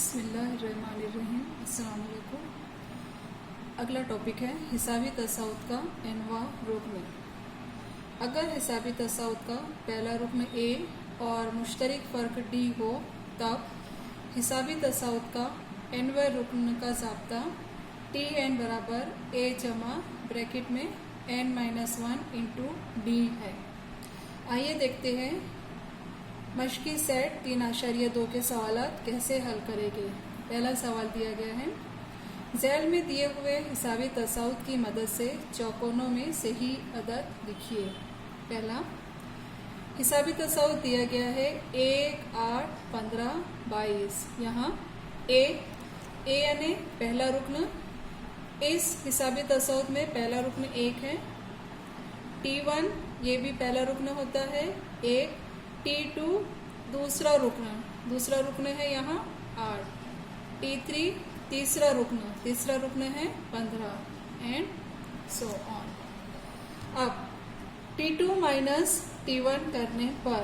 बिस्मिल्लाहिर्रहमानिर्रहीम। अस्सलाम वालेकुम। अगला टॉपिक है हिसाबी तसाउत का एनवा रुक्न। अगर हिसाबी तसाउत का पहला रुक्न ए और मुश्तरक फ़र्क डी हो तब हिसाबी तसाउत का एनवा रुक्न का ज़ाब्ता टी एन बराबर ए जमा ब्रैकेट में n-1 इंटू डी है। आइए देखते हैं मश्की सेट 3.2 के सवालात कैसे हल करेंगे। पहला सवाल दिया गया है, झैल में दिए हुए हिसाबी तसाउत की मदद से चौकोनों में सही अदद लिखिए। पहला हिसाबी तसाउत दिया गया है 1, 8, 15, 22। यहाँ ए यानी पहला रुक्न, इस हिसाबी तसाउत में पहला रुक्न 1 है। T1 ये भी पहला रुक्न होता है 1। T2 दूसरा रुक्न है यहाँ 8। T3 तीसरा रुक्न है 15 एंड सो ऑन। अब T2 माइनस T1 करने पर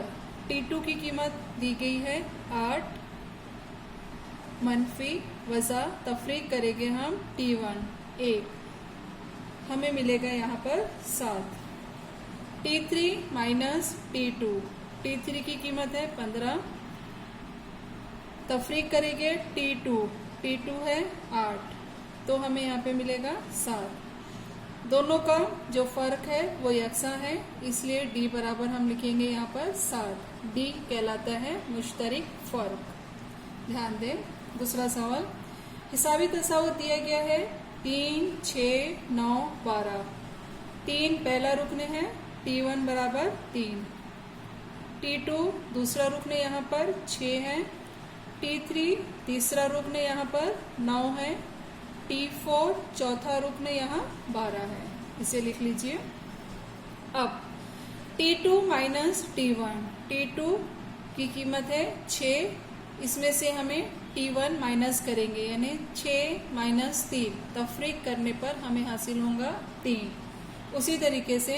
T2 की कीमत दी गई है 8 मनफी वज़ा तफरीक करेंगे हम T1 1, हमें मिलेगा यहाँ पर 7। T3 माइनस T3 की कीमत है 15, तफरीक करेंगे T2 है 8, तो हमें यहाँ पे मिलेगा 7। दोनों का जो फर्क है वो यकसा है, इसलिए D बराबर हम लिखेंगे यहाँ पर 7। D कहलाता है मुश्तरक फर्क। ध्यान दें। दूसरा सवाल, हिसाबी तसाउत दिया गया है 3, 6, 9, 12। 3 पहला रुक्न है, T1 बराबर 3। T2 दूसरा रुक्न यहाँ पर 6 है। T3 तीसरा रुक्न यहाँ पर 9 है। T4 चौथा रुक्न यहाँ 12 है। इसे लिख लीजिए। अब T2 माइनस T2 की कीमत है 6, इसमें से हमें T1 माइनस करेंगे, यानी 6 माइनस 3 तफरीक करने पर हमें हासिल होगा 3। उसी तरीके से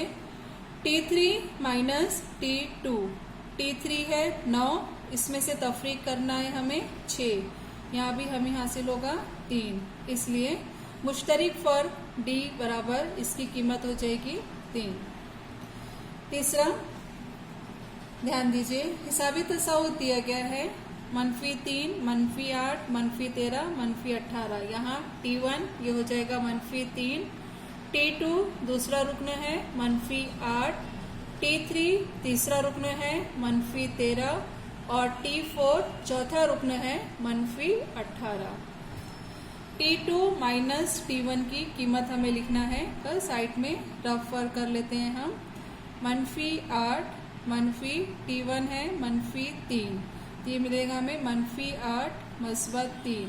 T3 माइनस T3 है 9, इसमें से तफरीक करना है हमें 6, यहाँ भी हमें हासिल होगा 3। इसलिए मुश्तरक फर्क D बराबर इसकी कीमत हो जाएगी 3। तीसरा, ध्यान दीजिए, हिसाबी तसाउत दिया गया है -3, -8, -13, -18। यहाँ T1 ये हो जाएगा -3। T2 दूसरा रुक्न है -8। T3 तीसरा रुक्न है -13 और T4 चौथा रुक्न है -18। T2 माइनस T1 की कीमत हमें लिखना है, तो साइड में रफ वर्क कर लेते हैं हम। -8 T1 है -3, ये मिलेगा हमें -8 मस्बत 3।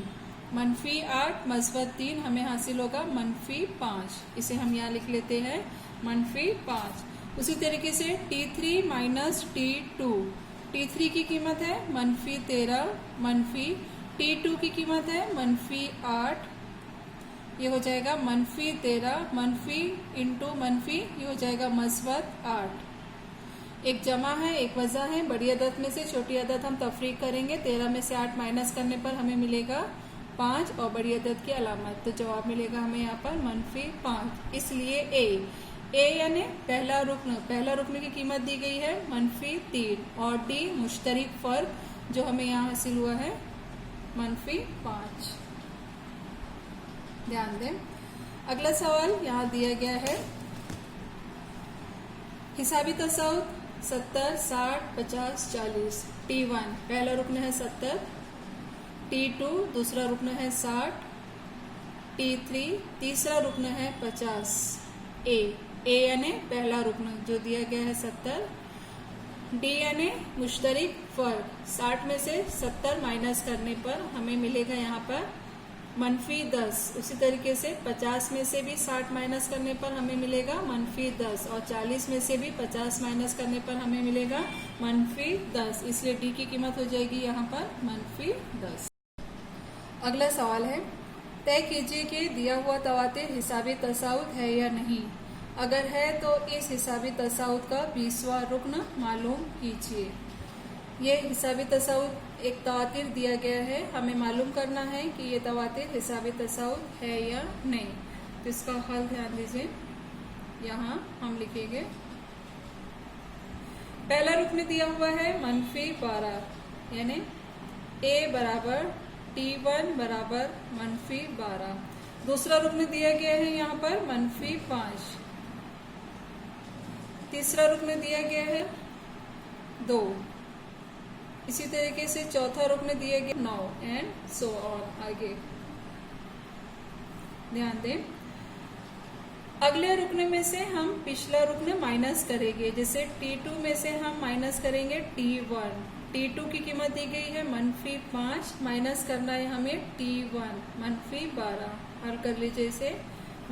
-8 3 हमें हासिल होगा -5, इसे हम यहाँ लिख लेते हैं -5। उसी तरीके से T3 माइनस T3 की कीमत है -13, T2 की कीमत है -8, ये हो जाएगा -13, इंटू ये हो जाएगा -8। एक जमा है, एक वज़ा है, बड़ी अदद में से छोटी अदद हम तफरीक करेंगे। 13 में से 8 माइनस करने पर हमें मिलेगा 5 और बड़ी अदद की अलामत, तो जवाब मिलेगा हमें यहाँ पर -5। इसलिए ए यानी पहला रुक्न की कीमत दी गई है -3 और D मुश्तरक फर्क जो हमें यहाँ हासिल हुआ है -5। ध्यान दें। अगला सवाल यहाँ दिया गया है, हिसाबी तसाउत 70, 60, 50, 40। T1 पहला रुक्न है 70। T2 दूसरा रुक्न है 60। T3 तीसरा रुक्न है 50। ए यानी पहला रुक्न जो दिया गया है 70। D यानी मुश्तरक फर्क, 60 में से 70 माइनस करने पर हमें मिलेगा यहाँ पर -10। उसी तरीके से 50 में से भी 60 माइनस करने पर हमें मिलेगा -10 और 40 में से भी 50 माइनस करने पर हमें मिलेगा -10। इसलिए D की कीमत हो जाएगी यहाँ पर -10। अगला सवाल है, तय कीजिए कि दिया हुआ तवातिर हिसाबी तसाउत है या नहीं। अगर है तो इस हिसाबी तसाउत का 20वां रुक्न मालूम कीजिए। ये हिसाबी तसाउद एक तवातीर दिया गया है, हमें मालूम करना है कि ये तवातीर हिसाबी तसाउद है या नहीं। तो इसका हल ध्यान दीजिए, यहाँ हम लिखेंगे। पहला रुकन दिया हुआ है -12, यानी a बराबर T1 बराबर -12। दूसरा रुकन दिया गया है यहाँ पर -5। तीसरा रुकन दिया गया है 2। इसी तरीके से चौथा रुकन दिया गया 9 एंड सो ऑन। आगे ध्यान दें, अगले रुकन में से हम पिछला रुकन माइनस करेंगे। जैसे T2 में से हम माइनस करेंगे T1। T2 की कीमत दी गई है -5, माइनस करना है हमें T1 -12। हल कर लीजिए इसे,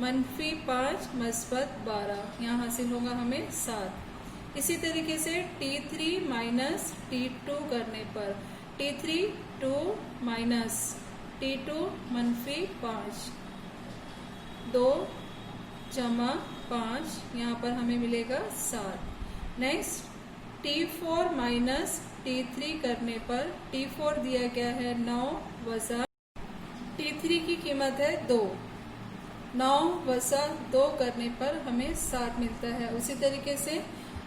-5 मस्बत 12, यहाँ हासिल होगा हमें 7। इसी तरीके से T3 माइनस T2 करने पर T3 2 माइनस T2 -5, 2 जमा 5, यहाँ पर हमें मिलेगा 7। नेक्स्ट T4 माइनस T3 करने पर T4 दिया गया है 9 वजा T3 की कीमत है 2, 9 वजा 2 करने पर हमें 7 मिलता है। उसी तरीके से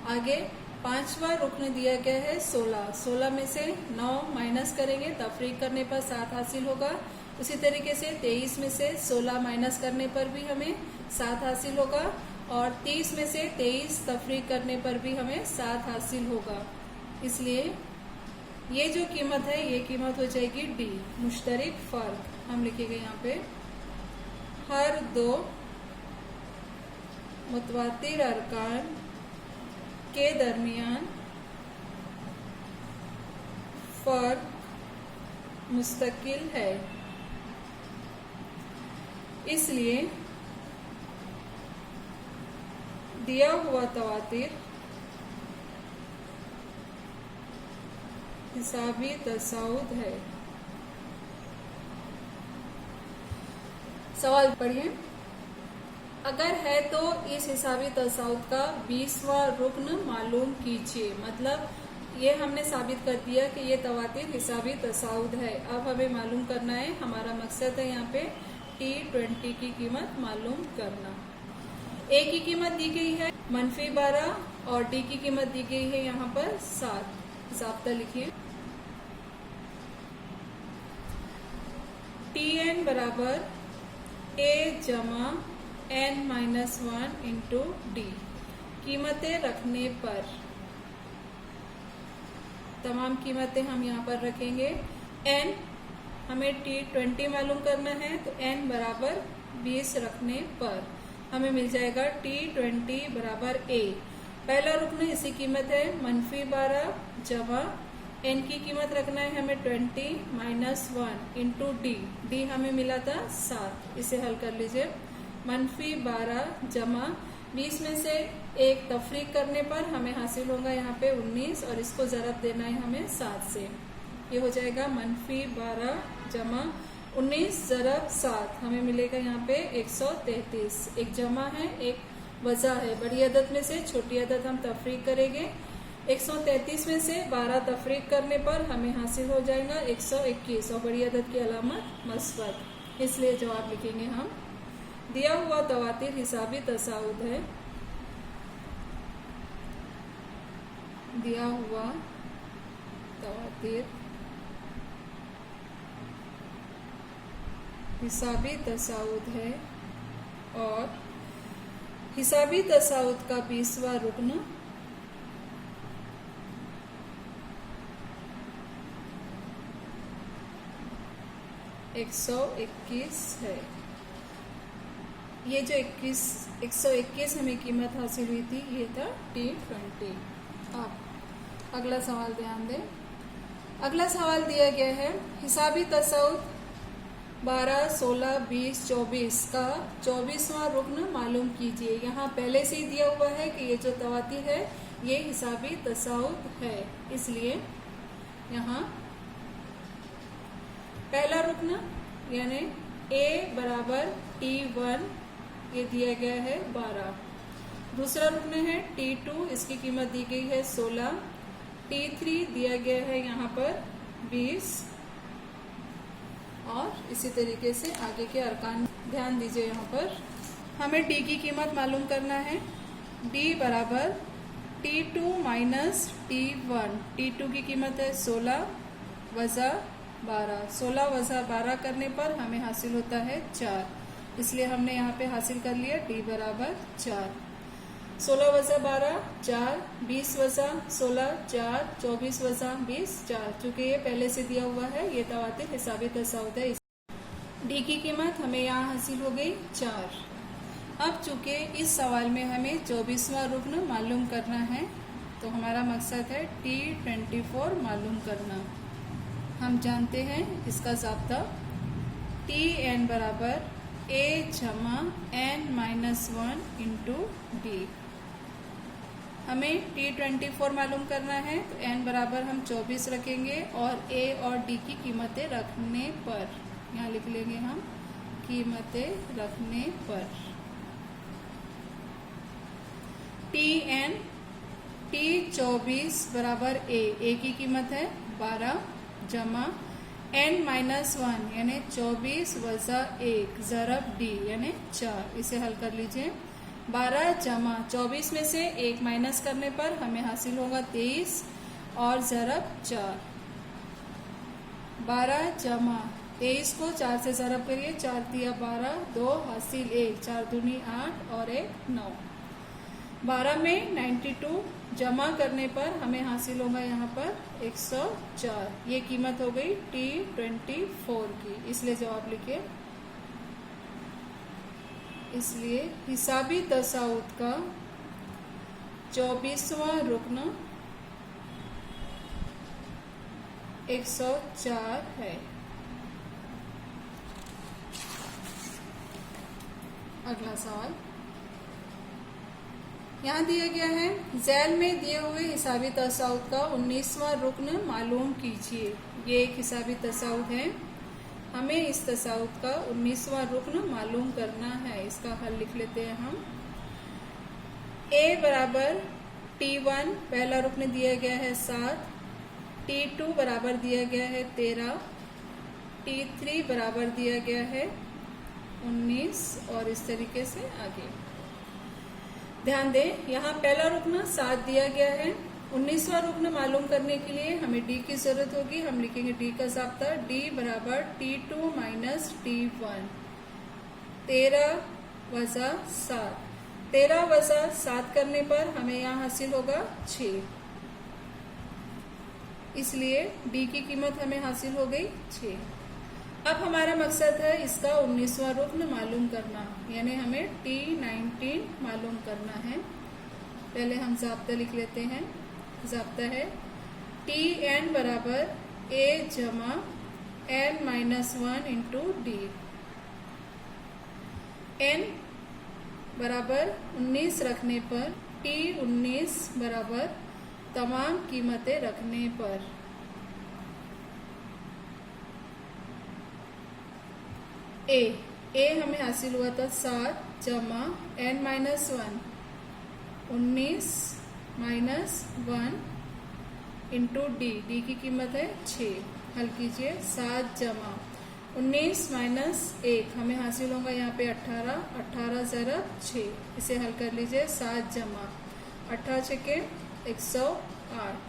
आगे पांचवा रुकन दिया गया है 16। 16 में से 9 माइनस करेंगे, तफरीक करने पर 7 हासिल होगा। उसी तरीके से 23 में से 16 माइनस करने पर भी हमें 7 हासिल होगा, और 30 में से 23 तफरीक करने पर भी हमें 7 हासिल होगा। इसलिए ये जो कीमत है ये कीमत हो जाएगी डी, मुश्तरिक फर्क। हम लिखेंगे यहाँ पे, हर दो मुतवातिर अरकान के दरमियान फर्क मुस्तकिल है, इसलिए दिया हुआ तवातीर हिसाबी तसाउद है। सवाल पढ़िए, अगर है तो इस हिसाबी तसाउद का 20वां रुकन मालूम कीजिए। मतलब ये हमने साबित कर दिया कि ये तवातीर हिसाबी तसाउद है। अब हमें मालूम करना है, हमारा मकसद है यहाँ पे T20 की कीमत मालूम करना। A की कीमत दी गई है -12 और D की कीमत दी गई है यहाँ पर 7। ज़ाब्ता लिखिए, Tn बराबर A जमा n-1 इंटू D। कीमतें रखने पर तमाम कीमतें हम यहाँ पर रखेंगे। n हमें T20 मालूम करना है, तो n बराबर 20 रखने पर हमें मिल जाएगा T20 बराबर A। पहला रुकन इसी कीमत है -12 जमा n की कीमत रखना है हमें 20 -1 इंटू D। D हमें मिला था 7। इसे हल कर लीजिए, -12 जमा 20 में से 1 तफरीक करने पर हमें हासिल होगा यहाँ पे 19, और इसको ज़रब देना है हमें 7 से। ये हो जाएगा -12 जमा 19 ज़रब 7, हमें मिलेगा यहाँ पे 133। एक जमा है, एक वज़ा है। बड़ी अदद में से छोटी अदद हम तफरीक करेंगे। 133 में से 12 तफरीक करने पर हमें हासिल हो जाएगा 121, और बड़ी अदद की अलामत मस्बत। इसलिए जवाब लिखेंगे हम, दिया हुआ तवातीर हिसाबी तसाउद है। दिया हुआ तवातीर हिसाबी तसाउद है, और हिसाबी तसाउद का 20वां रुकन 121 है। ये जो 121 हमें कीमत हासिल हुई थी, ये था T20। अब अगला सवाल ध्यान दें। अगला सवाल दिया गया है, हिसाबी तसाउद 12, 16, 20, 24 का 24वां रुकन मालूम कीजिए। यहाँ पहले से ही दिया हुआ है कि ये जो तवातीर है ये हिसाबी तसाउद है, इसलिए यहाँ पहला रुकन यानी A बराबर T1 ये दिया गया है 12। दूसरा रुकन है T2, इसकी कीमत दी गई है 16। T3 दिया गया है यहाँ पर 20 और इसी तरीके से आगे के अरकान ध्यान दीजिए। यहाँ पर हमें D की कीमत मालूम करना है। D बराबर T2 माइनस T1। T2 की कीमत है 16 वज़ा 12। 16 वज़ा 12 करने पर हमें हासिल होता है 4, इसलिए हमने यहाँ पे हासिल कर लिया D बराबर 4। 16 वज़ा 12 4, 20 वज़ा 16 4, 24 वज़ा 20 4। चूंकि ये पहले से दिया हुआ है, ये तवातिर हिसाबी तसाउत है। D की कीमत हमें यहाँ हासिल हो गई 4। अब चूंकि इस सवाल में हमें 24वां रुकन मालूम करना है, तो हमारा मकसद है T24 मालूम करना। हम जानते हैं इसका ज़ाब्ता Tn बराबर A जमा n माइनस 1 इंटू D। हमें T24 मालूम करना है, तो n बराबर हम 24 रखेंगे और A और D की कीमतें रखने पर, यहाँ लिख लेंगे हम कीमतें रखने पर Tn T24 बराबर A की कीमत है 12 जमा n माइनस 1 यानी 24 वज़ा 1 ज़रब D यानी 4। इसे हल कर लीजिए। 12 जमा 24 में से 1 माइनस करने पर हमें हासिल होगा 23 और ज़रब 4। 12 जमा 23 को 4 से ज़रब करिए, 4 दिया 12, 2 हासिल 1, 4 दूनी 8 और 1 9। 12 में 92 जमा करने पर हमें हासिल होगा यहाँ पर 104। ये कीमत हो गई T24 की, इसलिए जवाब लिखिए। इसलिए हिसाबी तसाउत का 24वां रुकन 104 है। अगला सवाल यहाँ दिया गया है, झैल में दिए हुए हिसाबी तसाउत का 19वां रुकन मालूम कीजिए। ये एक हिसाबी तसाउत है, हमें इस तसाउत का 19वां रुकन मालूम करना है। इसका हल लिख लेते हैं हम। A बराबर T1 पहला रुकन दिया गया है 7, T2 बराबर दिया गया है 13, T3 बराबर दिया गया है 19 और इस तरीके से आगे। ध्यान दें, यहाँ पहला रुकना 7 दिया गया है। 19वां रुकना मालूम करने के लिए हमें D की जरूरत होगी। हम लिखेंगे D का ज़ाब्ता D बराबर T2 माइनस T1। 13 वज़ा 7, 13 वज़ा 7 करने पर हमें यहाँ हासिल होगा 6, इसलिए D की कीमत हमें हासिल हो गई 6। अब हमारा मकसद है इसका 19वां रुकन मालूम करना, यानी हमें T19 मालूम करना है। पहले हम ज़ाब्ता लिख लेते हैं। ज़ाब्ता है Tn बराबर A जमा n minus 1 into D। n बराबर 19 रखने पर T19 बराबर तमाम कीमतें रखने पर A हमें हासिल हुआ था 7 जमा n minus 1 19 minus 1 into D की कीमत है 6। हल कीजिए। 7 जमा 19 माइनस 1 हमें हासिल होगा यहाँ पे 18, 18 ज़रब 6। इसे हल कर लीजिए। 7 जमा 18 छके 108।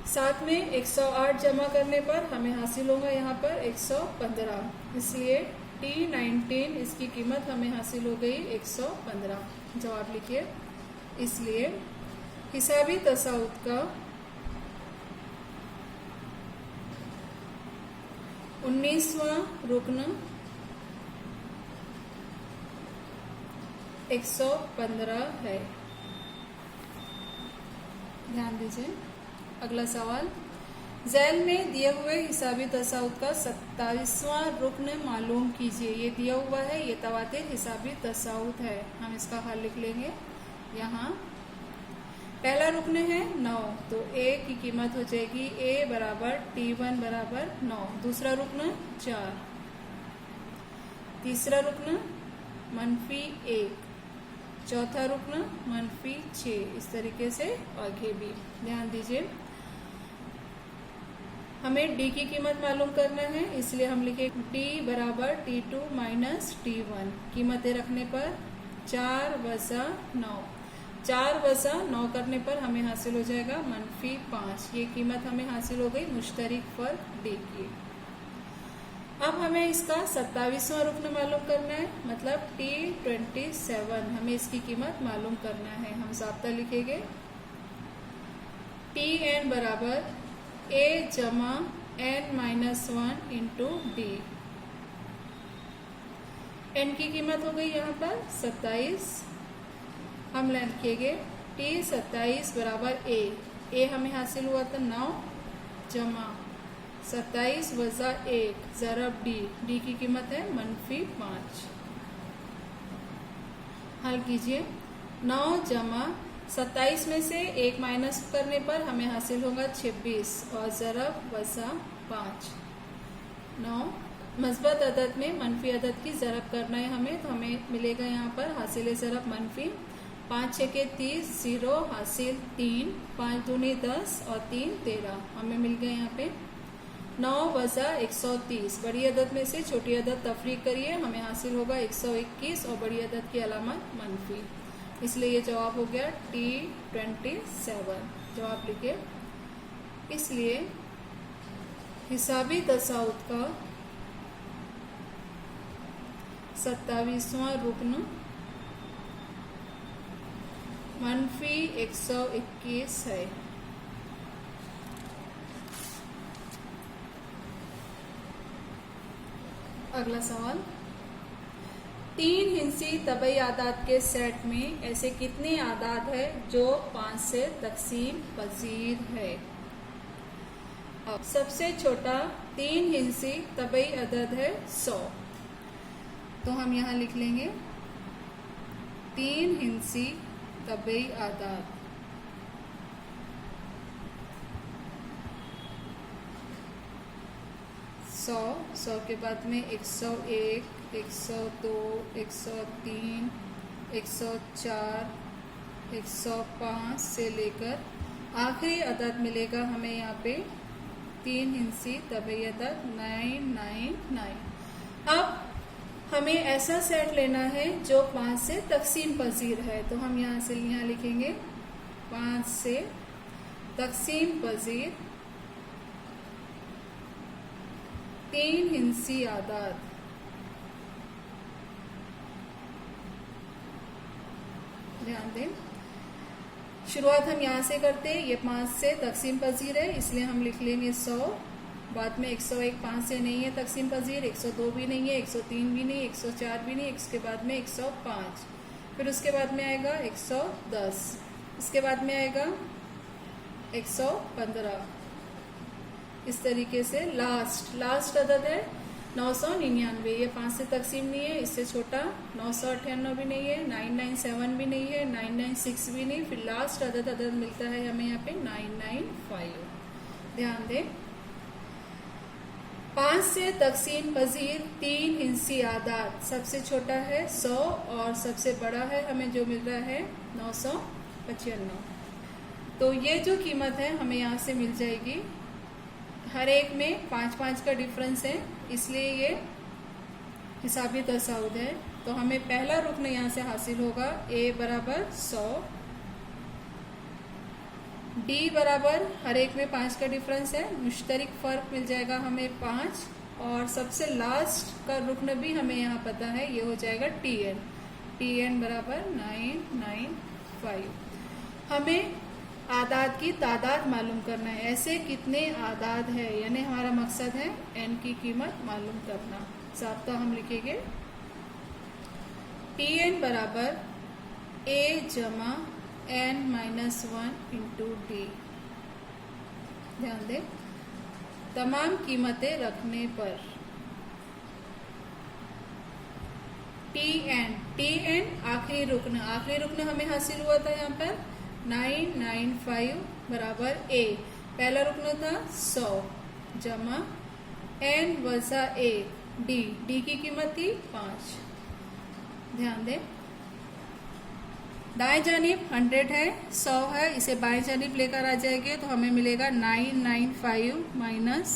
7 में 108 जमा करने पर हमें हासिल होगा यहाँ पर 115, इसलिए T19 इसकी कीमत हमें हासिल हो गई 115। जवाब लिखिए। इसलिए हिसाबी तसाउत का 19वां रुकन 115 है। ध्यान दीजिए। अगला सवाल, झैल में दिए हुए हिसाबी तसाउत का 27वां रुकन मालूम कीजिए। ये दिया हुआ है, ये तवातिर हिसाबी तसाउत है। हम इसका हल लिख लेंगे। यहाँ पहला रुकन है 9, तो A की कीमत हो जाएगी A बराबर T1 बराबर 9। दूसरा रुकन 4, तीसरा रुकन -1, चौथा रुकन -6। इस तरीके से आगे भी ध्यान दीजिए। हमें डी की कीमत मालूम करना है, इसलिए हम लिखे डी बराबर T2 माइनस T1। कीमतें रखने पर 4 वजा 9, 4 वजा 9 करने पर हमें हासिल हो जाएगा -5। ये कीमत हमें हासिल हो गई मुश्तरिक फर्क डी की। अब हमें इसका 27वां रुकन मालूम करना है, मतलब T27। हमें इसकी कीमत मालूम करना है। हम ज़ाब्ता लिखेंगे Tn बराबर A जमा n-1 इंटू डी। n की कीमत हो गई यहाँ पर 27। हम लिखेंगे T27 बराबर A हमें हासिल हुआ था 9 जमा 27 वजा 1 ज़रब डी की कीमत है -5। हल कीजिए। 9 जमा 27 में से 1 माइनस करने पर हमें हासिल होगा 26 और ज़रब वजा 5। 9 मस्बत अदद में मनफी अदद की ज़रब करना है हमें, तो हमें मिलेगा यहाँ पर हासिल ज़रब -5 6 के 30 0 हासिल 3 5 दूनी 10 और 3 13। हमें मिल गया यहाँ पे 9 वजा 130। बड़ी अदद में से छोटी अदद तफरीक करिए, हमें हासिल होगा 121 और बड़ी अदद की अलामत मनफी। इसलिए ये जवाब हो गया T27। जवाब लिखे। इसलिए हिसाबी तसाउद का 27वां रुकन -121 है। अगला सवाल, 3 हिंसी तबई आदाद के सेट में ऐसे कितने आदाद है जो 5 से तकसीम पजीर है। अब सबसे छोटा 3 हिंसी तबई अदद है 100। तो हम यहाँ लिख लेंगे 3 हिंसी तबई आदाद। 100 के बाद में 101 102 103 104 105 से लेकर आखिरी अदद मिलेगा हमें यहाँ पे 3 हिंसी तबई अदद 999। अब हमें ऐसा सेट लेना है जो 5 से तकसीम पजीर है, तो हम यहाँ से लिखेंगे 5 से तकसीम पजीर 3 हिंसी आदाद। ध्यान दें, शुरुआत हम यहाँ से करते हैं। ये 5 से तकसीम पजीर है, इसलिए हम लिख लेंगे 100। बाद में 101 5 से नहीं है तकसीम पजीर, 102 भी नहीं है, 103 भी नहीं, 104 भी नहीं, इसके बाद में 105, फिर उसके बाद में आएगा 110, इसके बाद में आएगा 115। इस तरीके से लास्ट अदद है 999। ये 5 से तकसीम नहीं है, इससे छोटा 998 भी नहीं है, 997 भी नहीं है, 996 भी नहीं, फिर लास्ट अदद मिलता है हमें यहाँ पे 995। ध्यान दें, 5 से तकसीम पजीर 3 हिंसी आदाद, सबसे छोटा है 100 और सबसे बड़ा है हमें जो मिल रहा है 995। तो ये जो कीमत है हमें यहाँ से मिल जाएगी। हर एक में 5-5 का डिफरेंस है, इसलिए ये हिसाबी तसाउद है। तो हमें पहला रुकन यहाँ से हासिल होगा A बराबर 100, D बराबर हर एक में 5 का डिफरेंस है, मुश्तरिक फ़र्क मिल जाएगा हमें 5, और सबसे लास्ट का रुकन भी हमें यहाँ पता है, ये हो जाएगा TN बराबर 995। हमें आदाद की तादाद मालूम करना है, ऐसे कितने आदाद है, यानी हमारा मकसद है n की कीमत मालूम करना। ज़ाब्ता हम लिखेंगे Tn बराबर A जमा n-1 इंटू डी। ध्यान दें, तमाम कीमतें रखने पर Tn आखिरी रुकन हमें हासिल हुआ था यहाँ पर 995 बराबर A। पहला रुकन था 100 जमा n वजा 1 डी की कीमत थी 5। ध्यान दें, दाएं जानिब 100 है, 100 है, इसे बाएं जानिब लेकर आ जाएंगे तो हमें मिलेगा 995 माइनस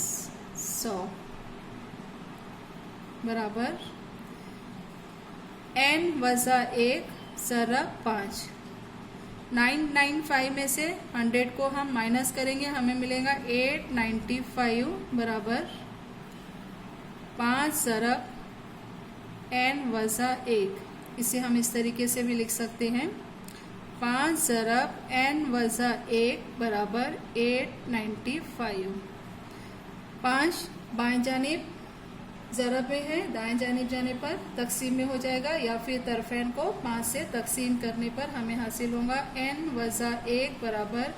100 बराबर n वजा 1 ज़रब 5। 995 में से 100 को हम माइनस करेंगे, हमें मिलेगा 895 बराबर 5 ज़रब n वजा 1। इसे हम इस तरीके से भी लिख सकते हैं, 5 ज़रब n वजा 1 बराबर 895। 5 बाएं जानिब ज़रब में है, दाएं जानिब जाने पर तकसीम में हो जाएगा, या फिर तरफैन को 5 से तकसीम करने पर हमें हासिल होगा n वजा 1 बराबर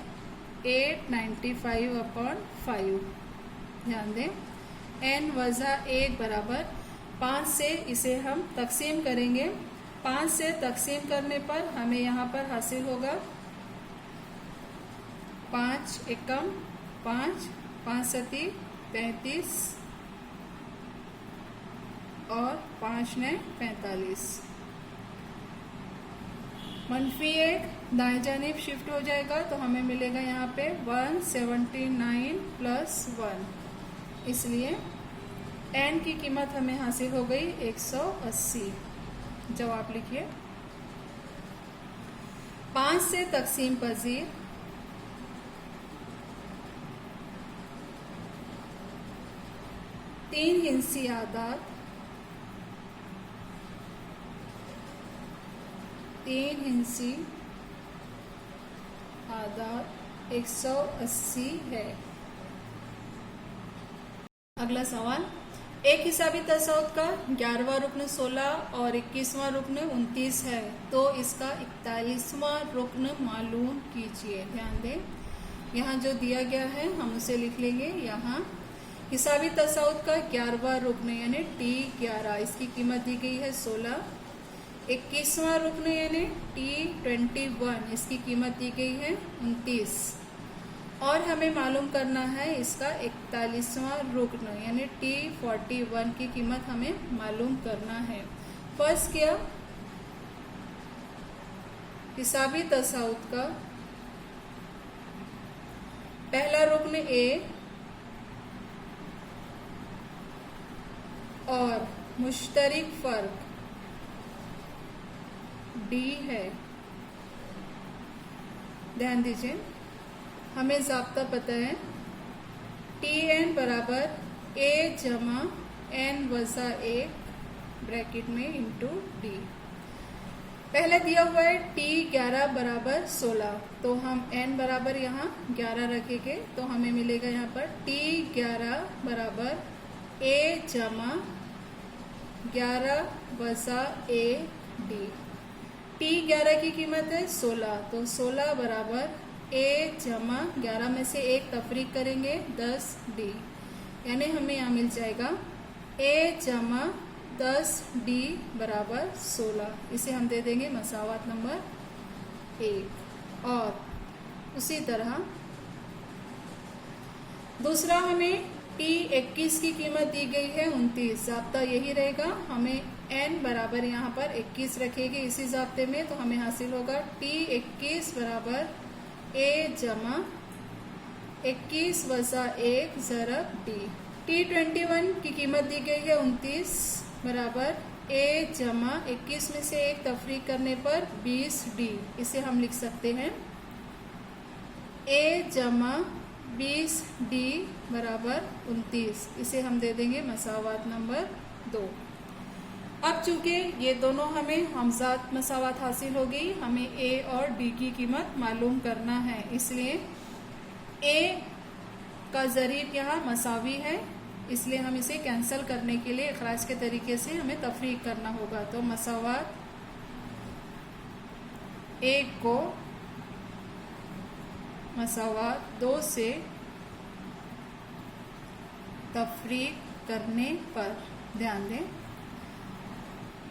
895 अपॉन 5। ध्यान दें, n वजा 1 बराबर 5 से इसे हम तकसीम करेंगे। 5 से तकसीम करने पर हमें यहाँ पर हासिल होगा 5 एकम 5, 5 सती 35 और 5 ने 45। -1 दाएं जानिब शिफ्ट हो जाएगा तो हमें मिलेगा यहाँ पे 179 प्लस 1, इसलिए n की कीमत हमें हासिल हो गई 180। जवाब लिखिए। 5 से तकसीम पजीर 3 हिंसी आदात 3 हिंसी आदात 180 है। अगला सवाल, एक हिसाबी तसाउत का 11वां रुक्न 16 और 21वां रुक्न 29 है, तो इसका 41वां रुक्न मालूम कीजिए। ध्यान दें, यहाँ जो दिया गया है हम उसे लिख लेंगे। यहाँ हिसाबी तसाउत का 11वां रुक्न यानी T11, इसकी कीमत दी गई है 16। 21वां रुक्न यानी T21, इसकी कीमत दी गई है 29। और हमें मालूम करना है इसका 41वां रुक्न यानी T41 की कीमत हमें मालूम करना है। फर्स्ट किया, हिसाबी तसाउत का पहला रुक्न A और मुश्तरिक फर्क D है। ध्यान दीजिए, हमें ज़ाब्ता पता है Tn बराबर A जमा n वजा 1 ब्रैकेट में इंटू D। पहले दिया हुआ है T11 बराबर 16, तो हम n बराबर यहाँ 11 रखेंगे तो हमें मिलेगा यहाँ पर T11 बराबर A जमा 11 वजा 1 D। T11 की कीमत है 16, तो 16 बराबर A जमा 11 में से 1 तफरीक करेंगे 10 D, यानी हमें यहाँ मिल जाएगा A जमा 10 D बराबर 16। इसे हम दे देंगे मसावत नंबर 1। और उसी तरह दूसरा हमें T21 की कीमत दी गई है 29। ज़ाब्ता यही रहेगा, हमें n बराबर यहाँ पर 21 रखेंगे इसी ज़ाब्ते में, तो हमें हासिल होगा T21 बराबर A जमा 21 वजा 1 ज़रब D। T21 की कीमत दी गई है 29 बराबर A जमा 21 में से 1 तफरीक करने पर 20 D। इसे हम लिख सकते हैं A जमा 20 D बराबर 29। इसे हम दे देंगे मसावत नंबर 2। अब चूंकि ये दोनों हमें हमजात मसावत हासिल हो गई, हमें A और D की कीमत मालूम करना है, इसलिए A का ज़रीब यहाँ मसावी है, इसलिए हम इसे कैंसिल करने के लिए इखराज के तरीके से हमें तफरीक करना होगा। तो मसावत 1 को मसावत 2 से तफरीक करने पर ध्यान दें,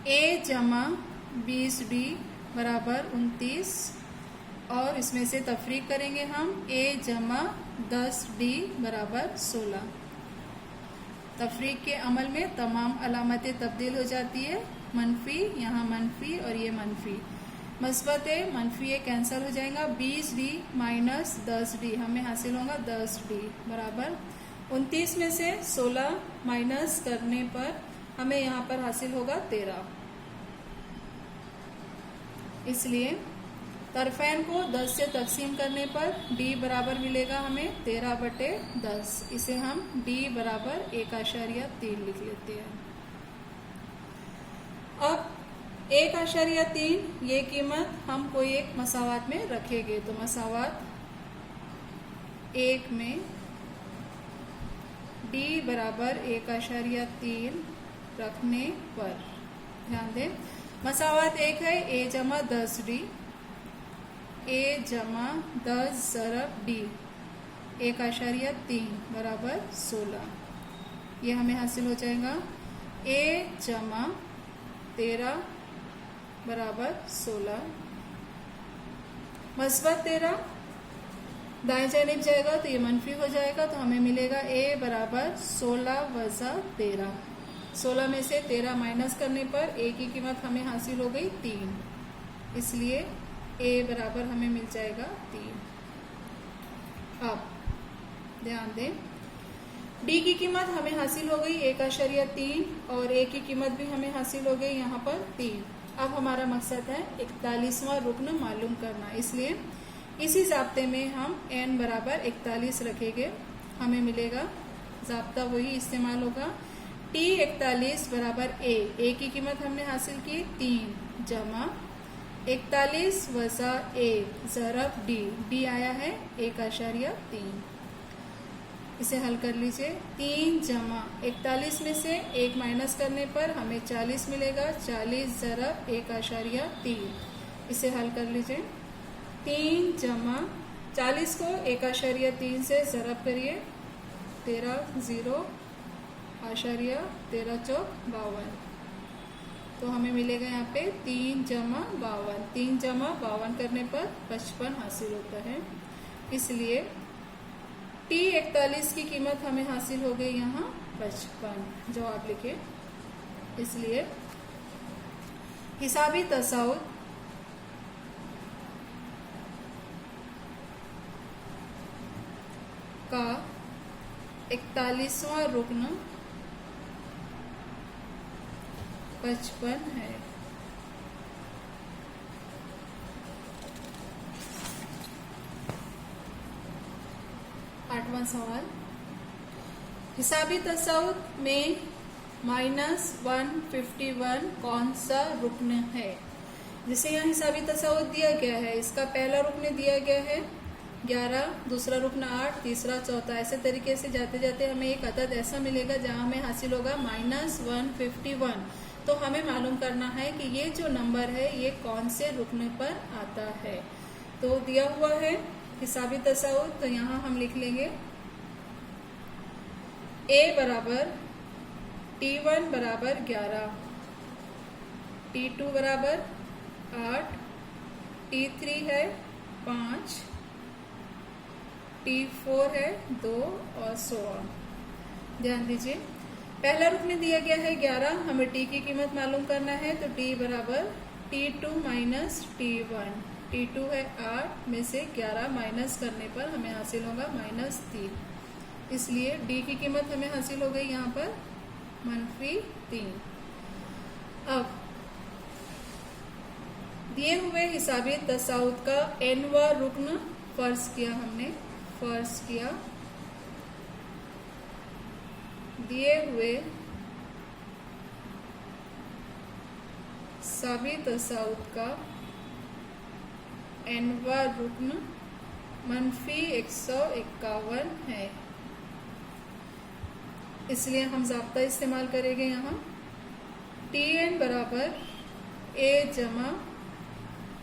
A जमा 20D बराबर 29 और इसमें से तफरीक करेंगे हम A जमा 10D बराबर 16। तफरीक के अमल में तमाम अलामतें तब्दील हो जाती है, मनफी यहाँ मनफी और ये मनफी। मस्बत ए मनफी ए कैंसिल हो जाएगा, 20D माइनस 10D हमें हासिल होगा 10D बराबर 29 में से 16 माइनस करने पर हमें यहाँ पर हासिल होगा 13। इसलिए तरफेन को 10 से तकसीम करने पर D बराबर मिलेगा हमें 13/10। इसे हम D बराबर 1.3 लिख लेते हैं। अब 1.3 ये कीमत हम कोई एक मसावात में रखेंगे, तो मसावात 1 में D बराबर 1.3 रखने पर ध्यान दें, मसावात 1 है A जमा 10D, A जमा 10 ज़रब D 1.3 बराबर 16। ये हमें हासिल हो जाएगा A जमा 13 बराबर 16। मस्बत 13 दाएं जानिब जाएगा तो ये मनफी हो जाएगा, तो हमें मिलेगा A बराबर 16 वज़ा 13। 16 में से 13 माइनस करने पर A की कीमत हमें हासिल हो गई 3, इसलिए A बराबर हमें मिल जाएगा 3। अब ध्यान दें, D की कीमत हमें हासिल हो गई 1.3 और A की कीमत भी हमें हासिल हो गई यहाँ पर 3। अब हमारा मकसद है 41वां रुकन मालूम करना, इसलिए इसी ज़ाब्ते में हम n बराबर 41 रखेंगे। हमें मिलेगा ज़ाब्ता वही इस्तेमाल होगा, T 41 बराबर A की कीमत हमने हासिल की 3 जमा 41 वज़ा A ज़रब D आया है 1.3। इसे हल कर लीजिए, 3 जमा 41 में से 1 माइनस करने पर हमें 40 मिलेगा, 40 ज़रब 1.3। इसे हल कर लीजिए, 3 जमा 40 को 1.3 से ज़रब करिए, 13 0 आशारिया 13 चौक 52, तो हमें मिलेगा यहाँ पे 3 जमा 52। 3 जमा 52 करने पर 55 हासिल होता है, इसलिए T 41 की कीमत हमें हासिल हो गई यहाँ 55। जवाब लिखे, इसलिए हिसाबी तसाउद का 41वां रुकन 55 है। आठवां सवाल, हिसाबी तसाउद में -151 कौन सा रुकन है? जिसे यहाँ हिसाबी तसाउद दिया गया है, इसका पहला रुकन दिया गया है 11, दूसरा रुकन 8, तीसरा चौथा। ऐसे तरीके से जाते जाते हमें एक अदद ऐसा मिलेगा जहाँ हमें हासिल होगा -151। तो हमें मालूम करना है कि ये जो नंबर है ये कौन से रुकन पर आता है। तो दिया हुआ है हिसाबी तसाउद, तो यहाँ हम लिख लेंगे A बराबर T1 बराबर 11, T2 बराबर 8, T3 है 5, T4 है 2 और 16। ध्यान दीजिए, पहला रुकन दिया गया है 11, हमें T की कीमत मालूम करना है, तो T बराबर T2 माइनस T1। T2 है 8 में से 11 माइनस करने पर हमें हासिल होगा -3, इसलिए D की कीमत हमें हासिल हो गई यहाँ पर -3। अब दिए हुए हिसाबी तसाउद का nवां रुकन फर्ज किया, हमने फर्ज किया दिए हुए हिसाबी तसाउद का nवां रुकन -151 है, इसलिए हम ज़ाब्ता इस्तेमाल करेंगे यहाँ Tn बराबर A जमा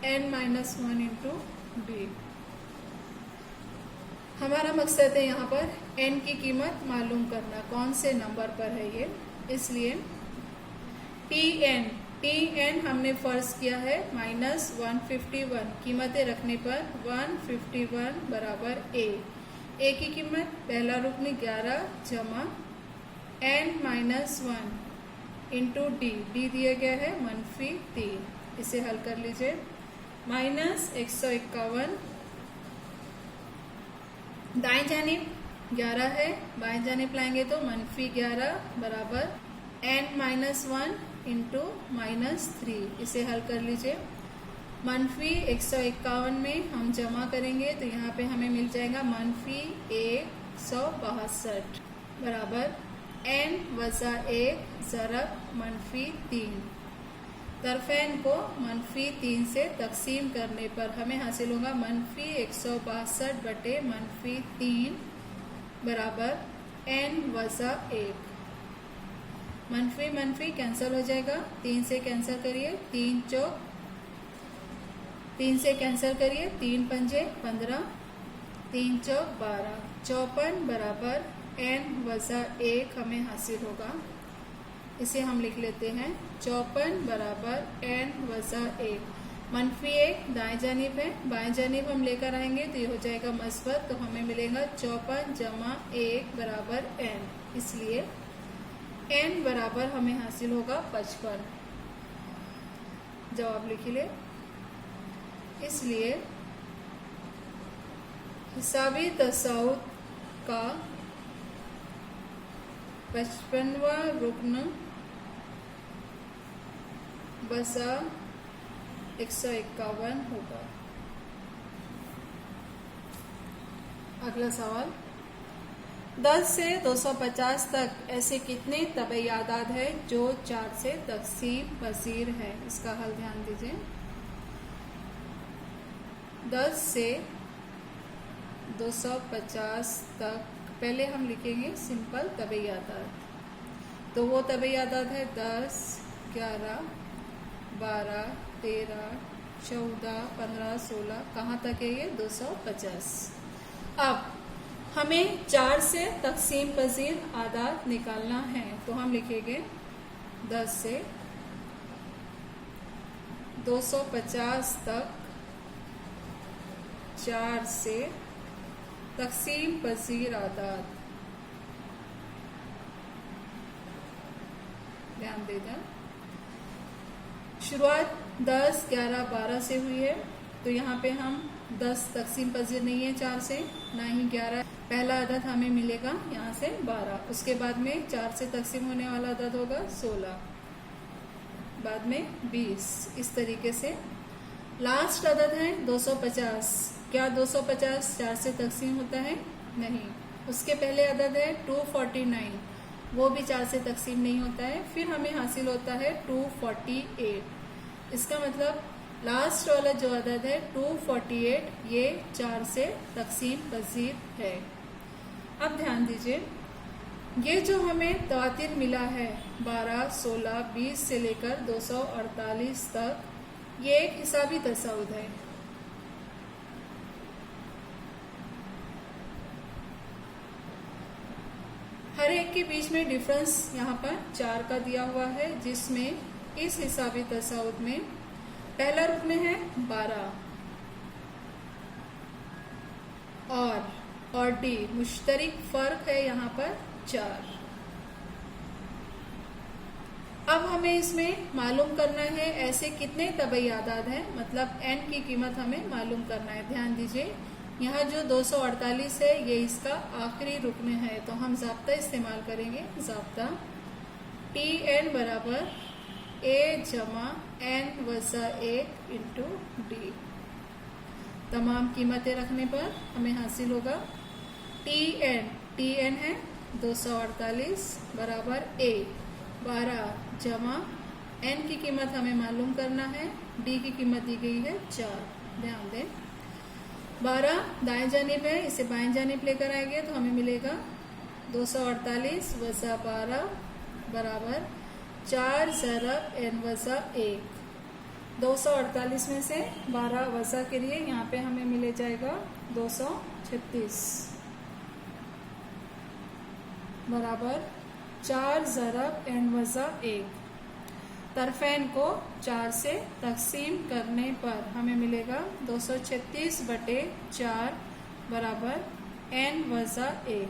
n-1 इंटू D। हमारा मकसद है यहाँ पर n की कीमत मालूम करना, कौन से नंबर पर है ये, इसलिए Tn हमने फर्ज किया है -151, कीमतें रखने पर 151 बराबर A की कीमत पहला रुकन 11 जमा n-1 इंटू D दिया गया है -3। इसे हल कर लीजिए, माइनस 151, दाएं जानिब 11 है, बाएं जानिब लाएंगे तो -11 बराबर n-1 इंटू -3। इसे हल कर लीजिए। -151 में हम जमा करेंगे तो यहाँ पे हमें मिल जाएगा -162 बराबर n-1 ज़रब -3। तरफेन को -3 से तकसीम करने पर हमें हासिल होगा -162 बटे -3 बराबर n-1। मनफी कैंसिल हो जाएगा, 3 से कैंसिल करिए, 3 से कैंसिल करिए, 3 पंजे 15, 3 चौक 12, 54 बराबर n-1 हमें हासिल होगा। इसे हम लिख लेते हैं 54 बराबर n-1। -1 दाएं जानिब है, बाएं जानिब हम लेकर आएंगे तो ये हो जाएगा मस्बत, तो हमें मिलेगा 54 जमा 1 बराबर n। इसलिए n बराबर हमें हासिल होगा 55। जवाब लिख ले। इसलिए हिसाबी तसाउद का 55वां रुकन बसा 151 होगा। अगला सवाल, 10 से 250 तक ऐसे कितने तबई आदाद है जो 4 से तकसीम पसीर है? इसका हल ध्यान दीजिए। 10 से 250 तक पहले हम लिखेंगे सिंपल तबई आदाद। तो वो तबई आदाद है 10, 11, 12, 13, 14, 15, 16। कहाँ तक है ये? 250। अब हमें 4 से तकसीम पजीर आदाद निकालना है, तो हम लिखेंगे 10 से 250 तक 4 से तकसीम पजीर आदाद। ध्यान देना, शुरुआत 10, 11, 12 से हुई है, तो यहाँ पे हम 10 तकसीम पजीर नहीं है 4 से, ना ही 11। पहला अदद हमें मिलेगा यहाँ से 12, उसके बाद में 4 से तकसीम होने वाला अदद होगा 16, बाद में 20। इस तरीके से लास्ट अदद है 250। क्या 250 4 से तकसीम होता है? नहीं। उसके पहले अदद है 249, वो भी 4 से तकसीम नहीं होता है। फिर हमें हासिल होता है 248। इसका मतलब लास्ट वाला जो अदद है 248, ये 4 से तकसीम पजीर है। अब ध्यान दीजिए, ये जो हमें तवातिर मिला है 12, 16, 20 से लेकर 248 तक, ये एक हिसाबी तसाउद है। हर एक के बीच में डिफरेंस यहाँ पर 4 का दिया हुआ है, जिसमें इस हिसाबी तसाउद में पहला रुकन है 12 और डी मुश्तरिक फर्क है यहाँ पर 4। अब हमें इसमें मालूम करना है ऐसे कितने तबई आदाद हैं, मतलब n की कीमत हमें मालूम करना है। ध्यान दीजिए, यहाँ जो 248 है ये इसका आखिरी रुकन है, तो हम ज़ाब्ता इस्तेमाल करेंगे। ज़ाब्ता Tn बराबर a जमा n-1 इंटू डी। तमाम कीमतें रखने पर हमें हासिल होगा Tn है 248 बराबर a 12 जमा n की कीमत हमें मालूम करना है, d की कीमत दी गई है 4। ध्यान दें, 12 दाएं जानिब है, इसे बाएं जानिब लेकर आएंगे तो हमें मिलेगा 248 वज़ा 12 बराबर 4 ज़रब n-1। 248 में से 12 वज़ा के लिए यहाँ पे हमें मिले जाएगा 236 बराबर 4 ज़रब n-1। तरफेन को 4 से तकसीम करने पर हमें मिलेगा 236 बटे 4 बराबर n-1।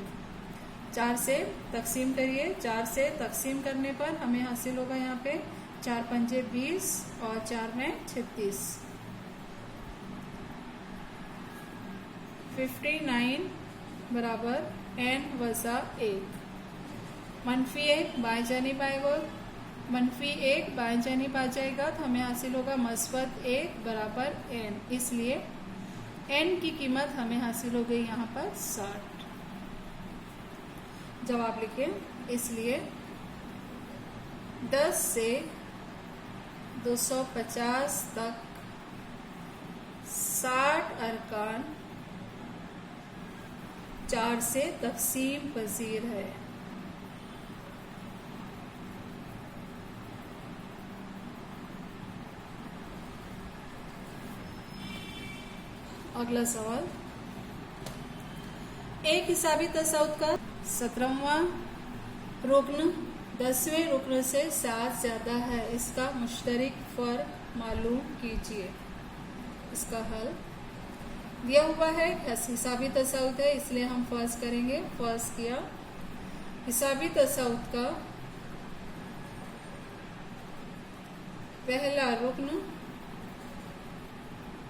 4 से तकसीम करिए, 4 से तकसीम करने पर हमें हासिल होगा यहाँ पे 4 पंजे 20 और 4 में 36। 59 बराबर n वजा 1। -1 बाएं जानिब आएगा, -1 बाएं जानिब आ जाएगा तो हमें हासिल होगा -1 बराबर n। इसलिए n की कीमत हमें हासिल हो गई यहाँ पर 60। जवाब लिखिए। इसलिए 10 से 250 तक 60 अरकान 4 से तकसीम पजीर है। अगला सवाल, एक हिसाबी तसाउद का 17वां रुकन 10वें रुकन से 7 ज्यादा है, इसका मुश्तरक फर्क मालूम कीजिए। इसका हल दिया हुआ है, हिसाबी तसाउद है इसलिए हम फर्ज करेंगे। फर्ज किया, हिसाबी तसाउद का पहला रुकन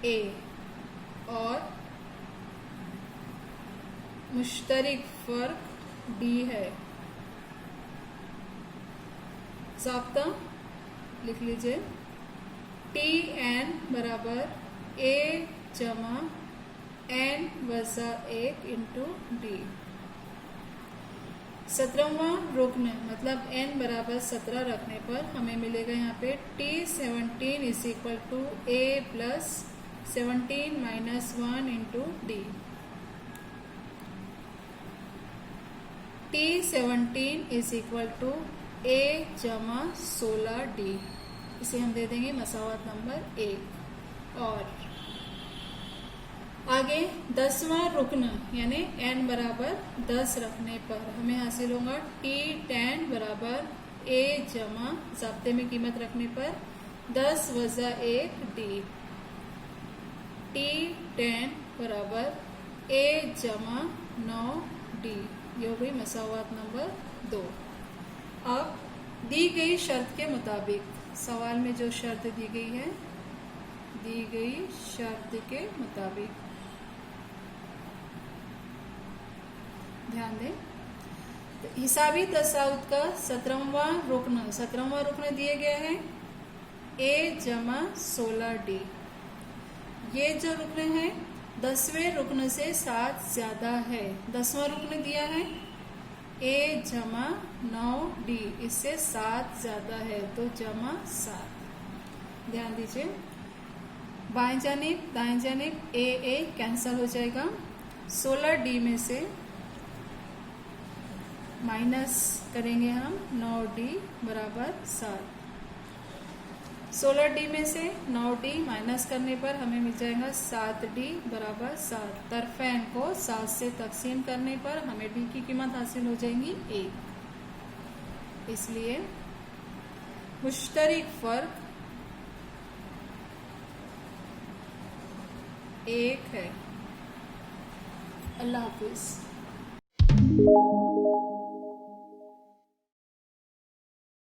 ए और मुश्तरक फर्क डी है। ज़ाब्ता लिख लीजिए, टी एन बराबर ए जमा एन वजा 1 इंटू डी। 17वां रुकन मतलब n बराबर 17 रखने पर हमें मिलेगा यहाँ पे T17 is equal to A plus 17 minus 1 into D. T17 is equal to A जमा 16 डी। इसे हम दे देंगे मसावत नंबर 1। और आगे 10वां रुकन यानी n बराबर 10 रखने पर हमें हासिल होगा T10 बराबर a जमा ज़ाब्ते में कीमत रखने पर 10 वजा 1 डी। T10 बराबर a जमा 9 डी। ये हो गई मसावत नंबर 2। अब दी गई शर्त के मुताबिक, सवाल में जो शर्त दी गई है, दी गई शर्त के मुताबिक ध्यान दें। तो हिसाबी तसाउद का 17वां रुकन दिए गया है ए जमा 16 डी। ये जो रुकन है 10वें रुकन से 7 ज्यादा है। 10वां रुकन दिया है ए जमा 9 डी, इससे 7 ज्यादा है तो जमा 7। ध्यान दीजिए, बाएं जानिब दाएं जानिब ए कैंसल हो जाएगा। 16 डी में से माइनस करेंगे हम 9 डी बराबर 7। 16 डी में से 9 डी माइनस करने पर हमें मिल जाएगा 7 डी बराबर 7। तरफैन को 7 से तकसीम करने पर हमें डी की कीमत हासिल हो जाएगी 1। इसलिए मुश्तरक फर्क 1 है। अल्लाह हाफिज।